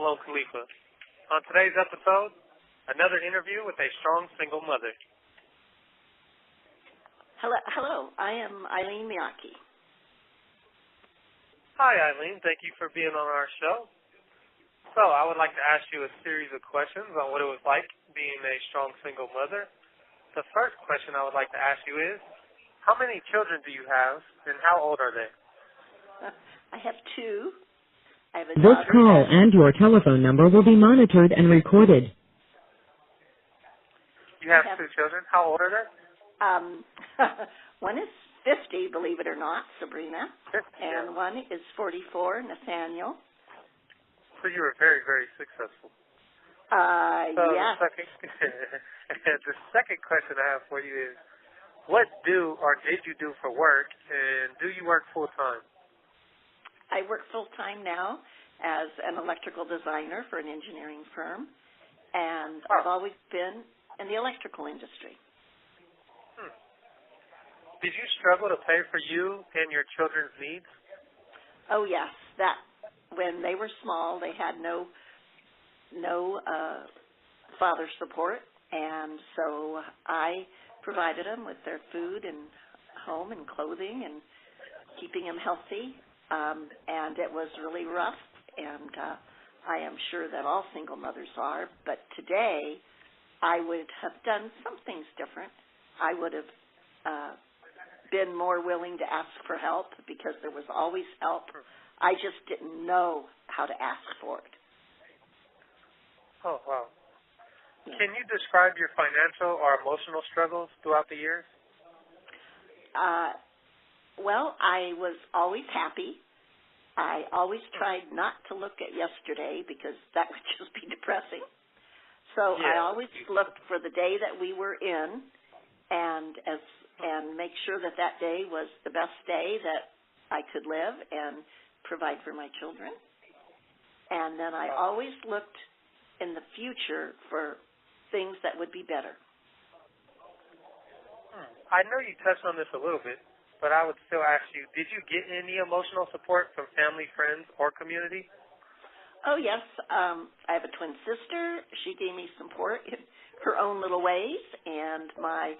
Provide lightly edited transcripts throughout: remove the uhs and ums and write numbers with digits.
Shawn Khalifa. On today's episode, another interview with a strong single mother. Hello. I am Eileen Miotke. Hi, Eileen. Thank you for being on our show. So I would like to ask you a series of questions on what it was like being a strong single mother. The first question I would like to ask you is, how many children do you have, and how old are they? I have two. I have a This call and your telephone number will be monitored and recorded. You have two children. How old are they? One is 50, believe it or not, Sabrina, 50, and one is 44, Nathaniel. So you were very, very successful. Yes. The second question I have for you is, what did you do for work, and do you work full-time? I work full-time now as an electrical designer for an engineering firm, and I've always been in the electrical industry. Did you struggle to pay for you and your children's needs? Oh, yes. When they were small, they had no father support, and so I provided them with their food and home and clothing and keeping them healthy, and it was really rough, and I am sure that all single mothers are, but today I would have done some things different. I would have been more willing to ask for help because there was always help. I just didn't know how to ask for it. Oh, wow. Yeah. Can you describe your financial or emotional struggles throughout the years? Well, I was always happy. I always tried not to look at yesterday because that would just be depressing. So I always looked for the day that we were in and make sure that day was the best day that I could live and provide for my children. And then I always looked in the future for things that would be better. I know you touched on this a little bit, but I would still ask you, did you get any emotional support from family, friends, or community? Oh, yes. I have a twin sister. She gave me support in her own little ways, and my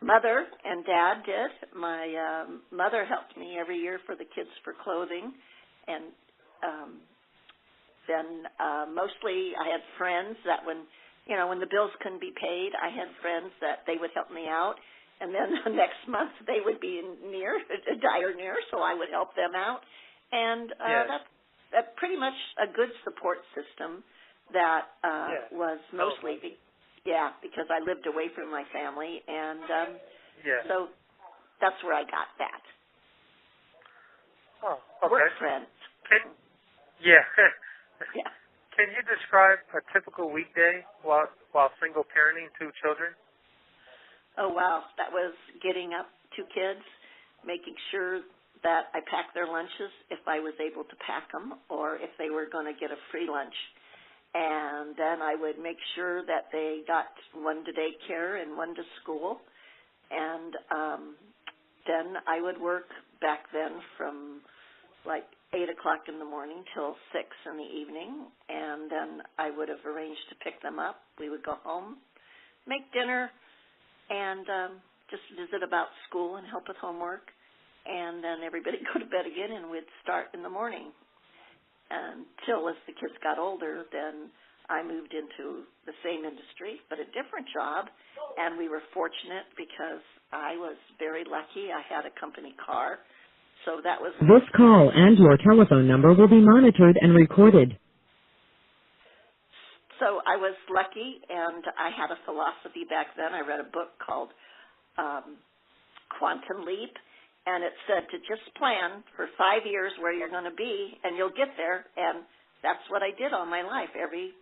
mother and dad did. My mother helped me every year for the kids for clothing, and then mostly I had friends that when the bills couldn't be paid, I had friends that they would help me out, and then the next month they would be dire near, so I would help them out, and that's pretty much a good support system that was mostly because I lived away from my family, and so that's where I got that. Oh, okay. Work friends. Can you describe a typical weekday while single parenting two children? Oh, wow. That was getting up two kids, making sure that I packed their lunches if I was able to pack them or if they were going to get a free lunch. And then I would make sure that they got one to daycare and one to school. And then I would work back then from like 8 o'clock in the morning till 6 in the evening. And then I would have arranged to pick them up. We would go home, make dinner, and just visit about school and help with homework. And then everybody go to bed again, and we'd start in the morning. Until as the kids got older, then I moved into the same industry, but a different job. And we were fortunate because I was very lucky. I had a company car. So that was... This call and your telephone number will be monitored and recorded. So I was lucky, and I had a philosophy back then. I read a book called Quantum Leap, and it said to just plan for 5 years where you're going to be, and you'll get there. And that's what I did all my life. Every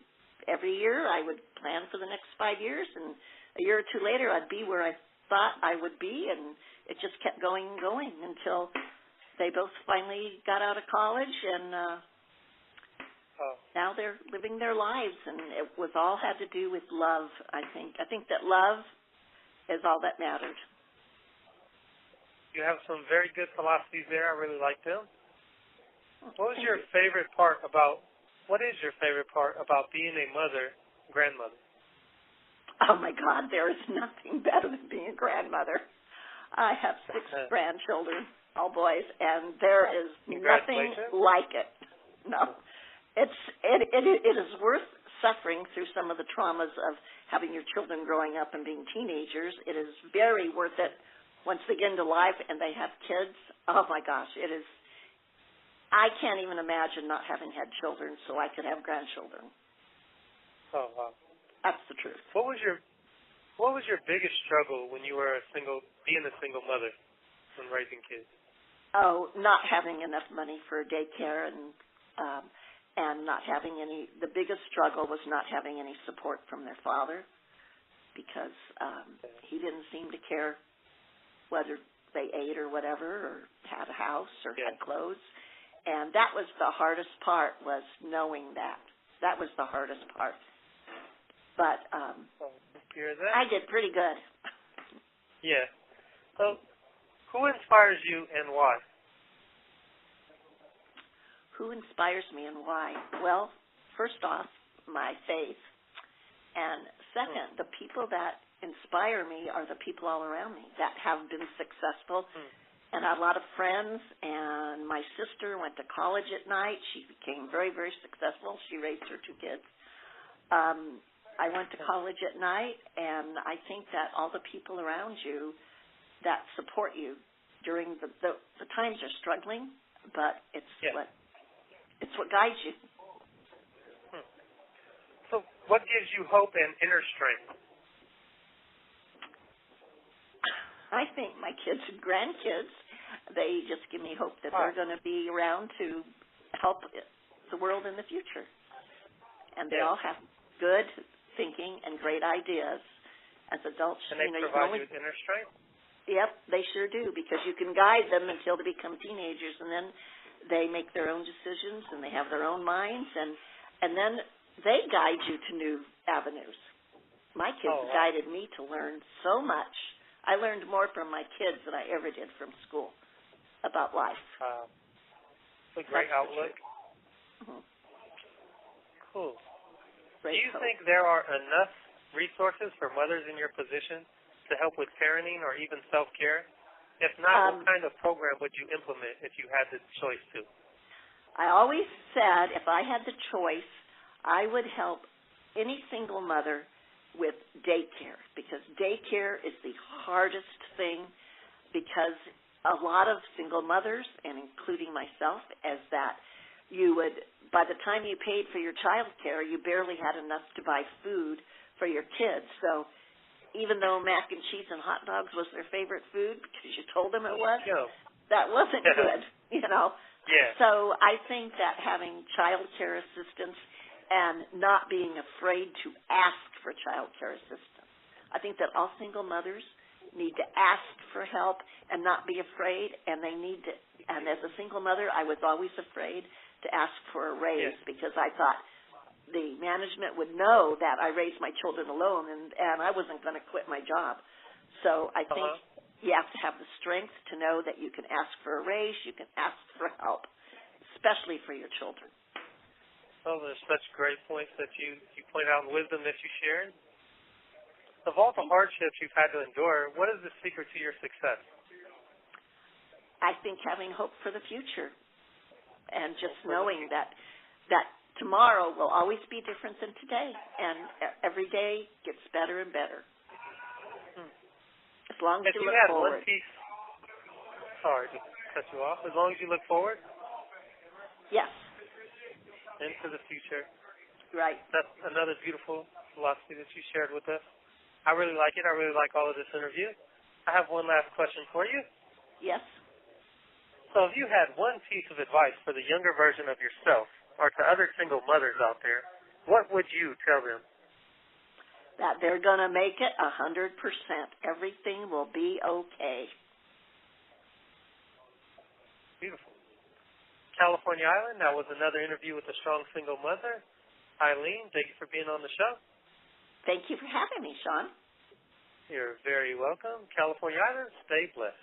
year I would plan for the next 5 years, and a year or two later I'd be where I thought I would be, and it just kept going and going until they both finally got out of college, and now they're living their lives, and it was all had to do with love, I think. I think that love is all that mattered. You have some very good philosophies there. I really like them. What was your favorite part about what is your favorite part about being a grandmother? Oh, my God, there is nothing better than being a grandmother. I have 6 grandchildren, all boys, and there is nothing like it. No. It is worth suffering through some of the traumas of having your children growing up and being teenagers. It is very worth it once they get into life and they have kids. Oh, my gosh, it is. I can't even imagine not having had children so I could have grandchildren. Oh, wow. That's the truth. What was your biggest struggle when you were being a single mother when raising kids? Oh, not having enough money for daycare and not having any. The biggest struggle was not having any support from their father because he didn't seem to care whether they ate or whatever or had a house or had clothes. And that was the hardest part, was knowing that. That was the hardest part. But I did pretty good. Yeah. So who inspires you and why? Who inspires me and why? Well, first off, my faith. And second, the people that inspire me are the people all around me that have been successful. And I have a lot of friends, and my sister went to college at night. She became very, very successful. She raised her 2 kids. I went to college at night, and I think that all the people around you that support you during the times are struggling, but it's what guides you. So what gives you hope and inner strength? I think my kids and grandkids, they just give me hope that they're going to be around to help the world in the future. And they all have good thinking and great ideas. As adults, and they provide you with inner strength? Yep, they sure do, because you can guide them until they become teenagers, and then they make their own decisions, and they have their own minds, and then they guide you to new avenues. My kids guided me to learn so much. I learned more from my kids than I ever did from school about life. It's a great outlook. Cool. Do you think there are enough resources for mothers in your position to help with parenting or even self-care? If not, what kind of program would you implement if you had the choice to? I always said if I had the choice, I would help any single mother with daycare, because daycare is the hardest thing, because a lot of single mothers, and including myself, as that you would, by the time you paid for your child care, you barely had enough to buy food for your kids. So even though mac and cheese and hot dogs was their favorite food because you told them it was, that wasn't good, Yeah. So I think that having child care assistance and not being afraid to ask for child care assistance. I think that all single mothers need to ask for help and not be afraid, and they need to, and as a single mother, I was always afraid to ask for a raise because I thought the management would know that I raised my children alone and I wasn't going to quit my job. So I think you have to have the strength to know that you can ask for a raise, you can ask for help, especially for your children. Oh, there's such great points that you point out and wisdom that you shared. Of all the hardships you've had to endure, what is the secret to your success? I think having hope for the future and just knowing that tomorrow will always be different than today, and every day gets better and better. As long as you look forward. Sorry to cut you off. As long as you look forward? Yes. Into the future. Right. That's another beautiful philosophy that you shared with us. I really like it. I really like all of this interview. I have one last question for you. Yes. So if you had one piece of advice for the younger version of yourself or to other single mothers out there, what would you tell them? That they're going to make it 100%. Everything will be okay. Beautiful. California Island, that was another interview with a strong single mother. Eileen, thank you for being on the show. Thank you for having me, Shawn. You're very welcome. California Island, stay blessed.